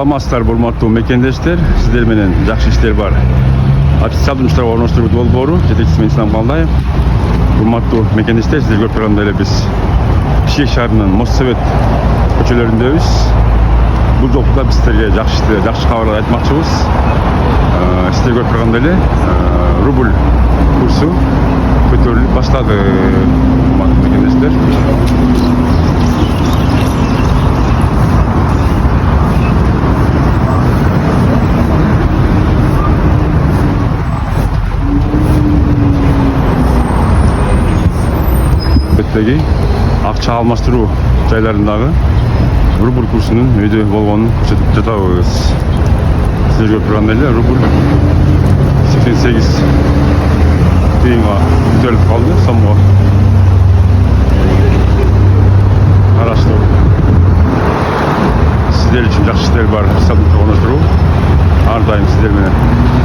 Саламатсыздар урматтуу мекендештер, сиздер менен жакшы иштер бар. Официалдуу иштер орноштуруп долбоору жетекчиси мен Ислам Калдаев. Урматтуу мекендештер, сиздер көрүп тургандай эле биз Бишкек шаарынын Моссовет көчөлөрүндөбүз. Бул жолку да биз сиздерге жакшы кабарлар айтмакчыбыз. Сиздер көрүп тургандай эле рубль курсу көтөрүлүп баштады. Урматтуу мекендештер. Акча алмаштыруу жайларындагы рубль курсунун өйдө болгонун көрсөтүп жатабыз. Сиздер көрүп тургандай эле рубль 88 тыйынга көтөрүлүп калды сомго. Караштуу. Сиздер үчүн жакшы иштер бар, сатып орноштуруу ар дайым сиздер менен.